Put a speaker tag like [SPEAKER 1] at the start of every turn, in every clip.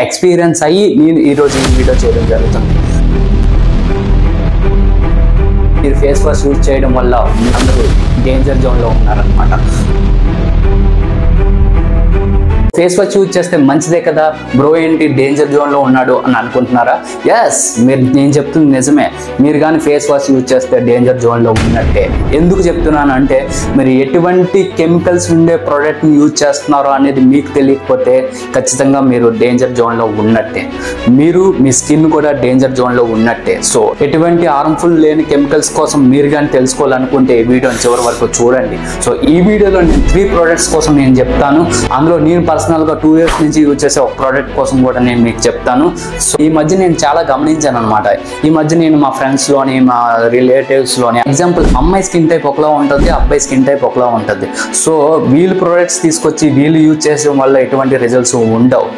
[SPEAKER 1] Experience అయ్యి నేను ఈరోజు ఈ వీడియో చేయడం జరుగుతుంది. మీరు ఫేస్ వాష్ యూజ్ చేయడం వల్ల అందరూ డేంజర్ జోన్లో ఉన్నారనమాట. ఫేస్ వాష్ యూజ్ చేస్తే మంచిదే కదా బ్రో, ఏంటి డేంజర్ జోన్లో ఉన్నాడు అని అనుకుంటున్నారా? ఎస్, నేను చెప్తుంది నిజమే. మీరు కానీ ఫేస్ వాష్ యూజ్ చేస్తే డేంజర్ జోన్లో ఉన్నట్టే. ఎందుకు చెప్తున్నాను అంటే, మీరు ఎటువంటి కెమికల్స్ ఉండే ప్రోడక్ట్ని యూజ్ చేస్తున్నారో అనేది మీకు తెలియకపోతే ఖచ్చితంగా మీరు డేంజర్ జోన్లో ఉన్నట్టే. మీ స్కిన్ కూడా డేంజర్ జోన్లో ఉన్నట్టే. సో ఎటువంటి హార్మ్ఫుల్ లేని కెమికల్స్ కోసం మీరు కానీ తెలుసుకోవాలనుకుంటే ఈ వీడియోని చివరి వరకు చూడండి. సో ఈ వీడియోలో నేను 3 ప్రోడక్ట్స్ కోసం నేను చెప్తాను. అందులో నేను పర్సనల్గా 2 years నుంచి యూజ్ చేసే ఒక ప్రోడక్ట్ కోసం కూడా నేను మీకు చెప్తాను. సో ఈ మధ్య నేను చాలా గమనించాను అనమాట. ఈ మధ్య నేను మా ఫ్రెండ్స్లోని, మా రిలేటివ్స్లోని, ఎగ్జాంపుల్ అమ్మాయి స్కిన్ టైప్ ఒకలా ఉంటుంది, అబ్బాయి స్కిన్ టైప్ ఒకలా ఉంటుంది. సో వీళ్ళు ప్రోడక్ట్స్ తీసుకొచ్చి వీళ్ళు యూజ్ చేయడం వల్ల ఎటువంటి రిజల్ట్స్ ఉండవు.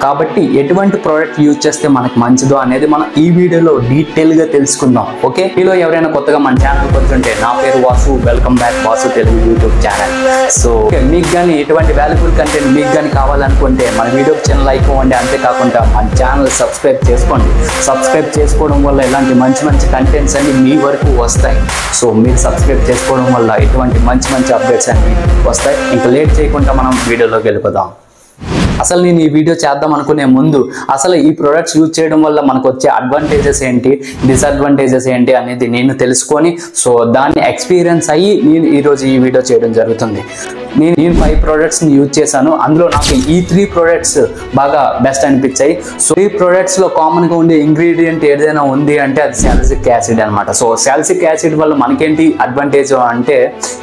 [SPEAKER 1] కాబట్టి ఎటువంటి ప్రోడక్ట్ యూజ్ చేస్తే మనకు మంచిదో అనేది మనం ఈ వీడియోలో డీటెయిల్గా తెలుసుకుందాం. ఓకే, మీలో ఎవరైనా కొత్తగా మన ఛానల్కి వచ్చుంటే, నా పేరు Vasu, welcome back Vasu Telugu YouTube channel. So మీకు కానీ ఎటువంటి వాల్యుబుల్ కంటెంట్ మీకు కానీ కావాలనుకుంటే మన వీడియోకి చిన్న లైక్ ఇవ్వండి. అంతేకాకుండా మన ఛానల్ సబ్స్క్రైబ్ చేసుకోండి. సబ్స్క్రైబ్ చేసుకోవడం వల్ల ఇలాంటి మంచి కంటెంట్స్ అన్ని మీ వరకు వస్తాయి. సో మీరు సబ్స్క్రైబ్ చేసుకోవడం వల్ల ఇటువంటి మంచి అప్డేట్స్ అన్ని వస్తాయి. ఇంకా లేట్ చేయకుండా మనం వీడియోలోకి వెళ్ళిపోదాం. అసలు నేను ఈ వీడియో చేద్దాం అనుకునే ముందు అసలు ఈ ప్రొడక్ట్స్ యూజ్ చేయడం వల్ల మనకు వచ్చే అడ్వాంటేజెస్ ఏంటి, డిసడ్వాంటేజెస్ ఏంటి అనేది నేను తెలుసుకొని, సో దాన్ని ఎక్స్పీరియన్స్ అయ్యి నేను ఈరోజు ఈ వీడియో చేయడం జరుగుతుంది. నేను 5 ప్రోడక్ట్స్ని యూజ్ చేశాను. అందులో నాకు ఈ 3 ప్రోడక్ట్స్ బాగా బెస్ట్ అనిపించాయి. సో ఈ ప్రోడక్ట్స్లో కామన్గా ఉండే ఇంగ్రీడియంట్ ఏదైనా ఉంది అంటే అది సాలిసిలిక్ యాసిడ్ అనమాట. సో సాలిసిలిక్ యాసిడ్ వల్ల మనకేంటి అడ్వాంటేజ్ అంటే,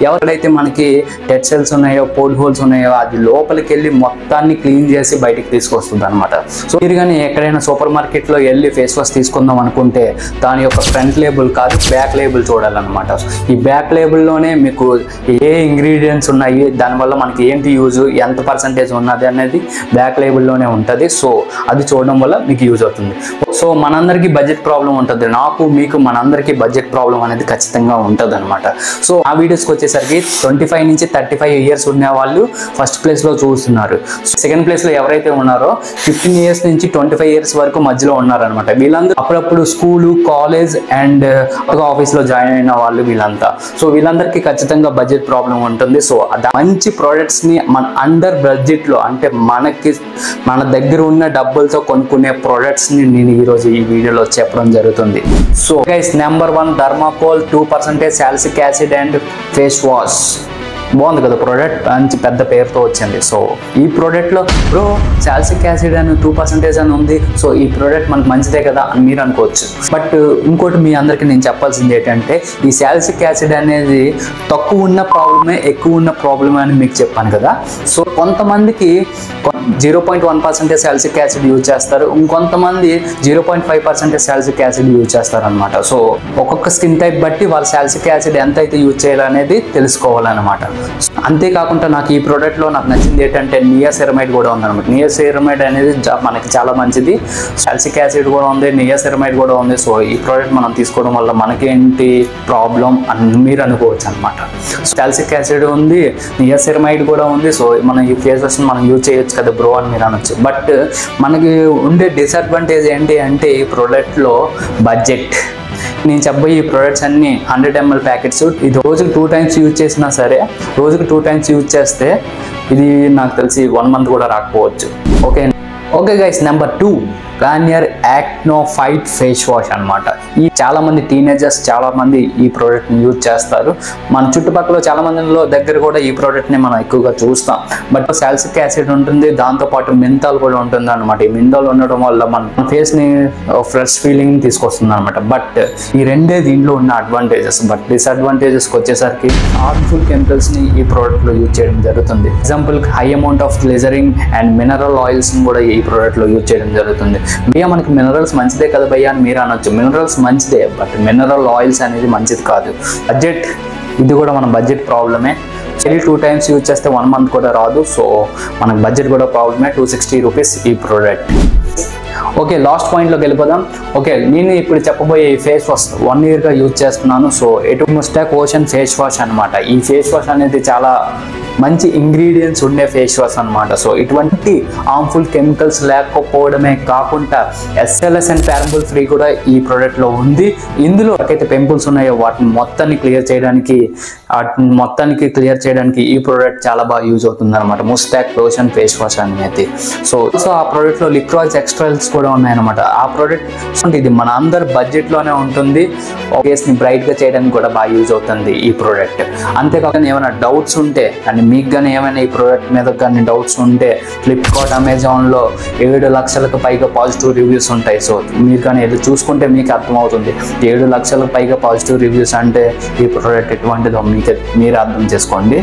[SPEAKER 1] ఎవరైతే మనకి డెడ్ సెల్స్ ఉన్నాయో, పోర్ట్ హోల్స్ ఉన్నాయో, అది లోపలికి వెళ్ళి మొత్తాన్ని క్లీన్ చేసి బయటికి తీసుకొస్తుంది అనమాట. సో మీరు కానీ ఎక్కడైనా సూపర్ మార్కెట్లో వెళ్ళి ఫేస్ వాష్ తీసుకుందాం అనుకుంటే దాని యొక్క ఫ్రంట్ లేబుల్ కాదు, బ్యాక్ లేబుల్ చూడాలన్నమాట. ఈ బ్యాక్ లేబుల్లోనే మీకు ఏ ఇంగ్రీడియంట్స్ ఉన్నాయి, దానివల్ల మనకి ఏంటి యూజ్, ఎంత పర్సంటేజ్ ఉన్నది అనేది బ్యాక్ లేబుల్లోనే ఉంటుంది. సో అది చూడడం వల్ల మీకు యూజ్ అవుతుంది. సో మనందరికీ బడ్జెట్ ప్రాబ్లం ఉంటుంది. నాకు మీకు మనందరికీ బడ్జెట్ ప్రాబ్లం అనేది ఖచ్చితంగా ఉంటుంది అనమాట. సో ఆ వీడియోస్కి వచ్చేసరికి 25 నుంచి 35 years ఉన్న వాళ్ళు ఫస్ట్ ప్లేస్లో చూస్తున్నారు. సెకండ్ ప్లేస్లో ఎవరైతే ఉన్నారో 15 years నుంచి 25 years వరకు మధ్యలో ఉన్నారనమాట. వీళ్ళందరూ అప్పుడప్పుడు స్కూలు, కాలేజ్ అండ్ ఆఫీస్లో జాయిన్ అయిన వాళ్ళు వీళ్ళంతా. సో వీళ్ళందరికీ ఖచ్చితంగా బడ్జెట్ ప్రాబ్లం ఉంటుంది. సో మంచి ప్రోడక్ట్స్ని మన అండర్ బడ్జెట్లో, అంటే మన దగ్గర ఉన్న డబ్బులతో కొనుక్కునే ప్రోడక్ట్స్ని నేను ఈరోజు ఈ వీడియోలో చెప్పడం జరుగుతుంది. So guys, number 1 thermocol 2% salicylic acid and face wash. బాగుంది కదా ప్రోడక్ట్, మంచి పెద్ద పేరుతో వచ్చింది. సో ఈ ప్రోడక్ట్లో బ్రో సాలిసిలిక్ యాసిడ్ అని 2% అని ఉంది, సో ఈ ప్రోడక్ట్ మనకు మంచిదే కదా అని మీరు అనుకోవచ్చు. బట్ ఇంకోటి మీ అందరికీ నేను చెప్పాల్సింది ఏంటంటే, ఈ సాలిసిలిక్ యాసిడ్ అనేది తక్కువ ఉన్న ప్రాబ్లమే, ఎక్కువ ఉన్న ప్రాబ్లమే అని మీకు చెప్పాను కదా. సో కొంతమందికి 0.1% సాలిసిలిక్ యాసిడ్ యూజ్ చేస్తారు, ఇంకొంతమంది 0.5% సాలిసిలిక్ యాసిడ్ యూజ్ చేస్తారు అనమాట. సో ఒక్కొక్క స్కిన్ టైప్ బట్టి వాళ్ళ సాలిసిలిక్ యాసిడ్ ఎంత అయితే యూజ్ చేయాలనేది తెలుసుకోవాలన్నమాట. అంతేకాకుండా నాకు ఈ ప్రోడక్ట్లో నాకు నచ్చింది ఏంటంటే నియాసిరమైడ్ కూడా ఉందన్నమాట. నియాసిరమైడ్ అనేది మనకి చాలా మంచిది. సాలిసిలిక్ యాసిడ్ కూడా ఉంది, నియాసిరమైడ్ కూడా ఉంది. సో ఈ ప్రోడక్ట్ మనం తీసుకోవడం వల్ల మనకేంటి ప్రాబ్లం అని మీరు అనుకోవచ్చు అనమాట. సాలిసిలిక్ యాసిడ్ ఉంది, నియాసిరమైడ్ కూడా ఉంది. సో మనం ఈ ఫేస్ వాష్ మనం యూజ్ చేయొచ్చు కదా బ్రో అని మీరు అనొచ్చు. బట్ మనకి ఉండే డిసడ్వాంటేజ్ ఏంటి అంటే, ఈ ప్రోడక్ట్లో బడ్జెట్. నేను చెప్పబోయే ఈ ప్రోడక్ట్స్ అన్ని 100 ml ప్యాకెట్స్. ఇది రోజుకి 2 times యూజ్ చేసినా సరే, రోజుకి 2 times యూజ్ చేస్తే ఇది నాకు తెలిసి 1 month కూడా రాకపోవచ్చు. Okay guys, number 2 Garnier Acno fight face wash అనమాట. ఈ చాలా మంది టీనేజర్స్ చాలా మంది ఈ ప్రోడక్ట్ని యూజ్ చేస్తారు. మన చుట్టుపక్కల చాలా మందిలో దగ్గర కూడా ఈ ప్రోడక్ట్ని మనం ఎక్కువగా చూస్తాం. బట్ సాలిసిలిక్ యాసిడ్ ఉంటుంది, దాంతోపాటు మెంతాల్ కూడా ఉంటుంది అనమాట. ఈ మెంతాల్ ఉండడం వల్ల మన ఫేస్ని ఫ్రెష్ ఫీలింగ్ తీసుకొస్తుంది అనమాట. బట్ ఈ రెండే దీంట్లో ఉన్న అడ్వాంటేజెస్. బట్ డిసడ్వాంటేజెస్కి వచ్చేసరికి హార్మ్ఫుల్ కెమికల్స్ని ఈ ప్రోడక్ట్లో యూజ్ చేయడం జరుగుతుంది. Example high amount of glycerin and mineral ఆయిల్స్ని కూడా ఈ ప్రోడక్ట్లో యూజ్ చేయడం జరుగుతుంది. భయ్యా మనకి మినరల్స్ మంచిదే కదా భయ్యా అని మీరు అనొచ్చు. మినరల్స్ మంచిదే, బట్ మినరల్ ఆయిల్స్ అనేది మంచిది కాదు. బడ్జెట్, ఇది కూడా మన బడ్జెట్ ప్రాబ్లమే. 2 times యూజ్ చేస్తే 1 month కూడా రాదు. సో మనకు బడ్జెట్ కూడా ప్రాబ్లమే. 260 rupees ఈ ప్రోడక్ట్. ఓకే, లాస్ట్ పాయింట్లోకి వెళ్ళిపోదాం. ఓకే, నేను ఇప్పుడు చెప్పబోయే ఈ ఫేస్ వాష్ 1 yearగా యూజ్ చేస్తున్నాను. సో ఎటు ముస్టాక్ ఓషన్ ఫేస్ వాష్ అనమాట. ఈ ఫేస్ వాష్ అనేది చాలా మంచి ఇంగ్రీడియంట్స్ ఉండే ఫేస్ వాష్ అనమాట. సో ఇటువంటి హార్మ్ఫుల్ కెమికల్స్ లేకపోవడమే కాకుండా SLS అండ్ పారాబుల్ ఫ్రీ కూడా ఈ ప్రోడక్ట్ లో ఉంది. ఇందులో ఎక్కడైతే పింపుల్స్ ఉన్నాయో వాటిని మొత్తాన్ని క్లియర్ చేయడానికి ఈ ప్రోడక్ట్ చాలా బాగా యూజ్ అవుతుంది అనమాట. ముస్తాక్ లోషన్ ఫేస్ వాష్ అనేది. సో ఆ ప్రోడక్ట్ లో లిక్రాయిడ్స్ ఎక్స్ట్రాల్స్ కూడా ఉన్నాయన్నమాట. ఆ ప్రోడక్ట్ ఇది మన అందరి బడ్జెట్ లోనే ఉంటుంది. ఫేస్ ని బ్రైట్ గా చేయడానికి కూడా బాగా యూజ్ అవుతుంది ఈ ప్రోడక్ట్. అంతేకాకుండా ఏమైనా డౌట్స్ ఉంటే అండ్ మీకు కానీ ఏమైనా ఈ ప్రోడక్ట్ మీద కానీ డౌట్స్ ఉంటే ఫ్లిప్కార్ట్, అమెజాన్ లో 7 లక్షలకు పైగా పాజిటివ్ రివ్యూస్ ఉంటాయి. సో మీరు కానీ వెళ్ళి చూసుకుంటే మీకు అర్థమవుతుంది 7 లక్షలకు పైగా పాజిటివ్ రివ్యూస్ అంటే ఈ ప్రోడక్ట్ ఎటువంటిదో మీరు అర్థం చేసుకోండి.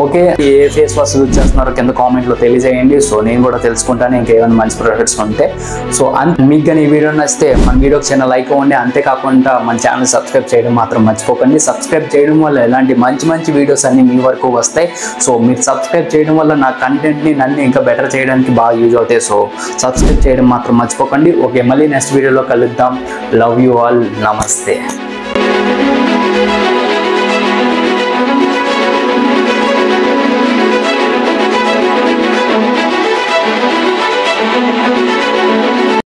[SPEAKER 1] ఓకే, ఏ ఫేస్ వాష్ యూజ్ చేస్తున్నారో కింద కామెంట్ లో తెలియజేయండి. సో నేను కూడా తెలుసుకుంటాను ఇంకేమైనా మంచి ప్రోడక్ట్స్ ఉంటే. సో మీకు కానీ ఈ వీడియో నచ్చితే మన వీడియోకి చిన్న లైక్ ఇవ్వండి. అంతేకాకుండా మన ఛానల్ సబ్స్క్రైబ్ చేయడం మాత్రం మర్చిపోకండి. సబ్స్క్రైబ్ చేయడం వల్ల ఇలాంటి మంచి వీడియోస్ అన్ని మీ వరకు వస్తాయి. సో మీరు సబ్స్క్రైబ్ చేయడం వల్ల నా కంటెంట్ని నన్ను ఇంకా బెటర్ చేయడానికి బాగా యూజ్ అవుతాయి. సో సబ్స్క్రైబ్ చేయడం మాత్రం మర్చిపోకండి. ఓకే, మళ్ళీ నెక్స్ట్ వీడియోలో కలుద్దాం. Love you all. నమస్తే.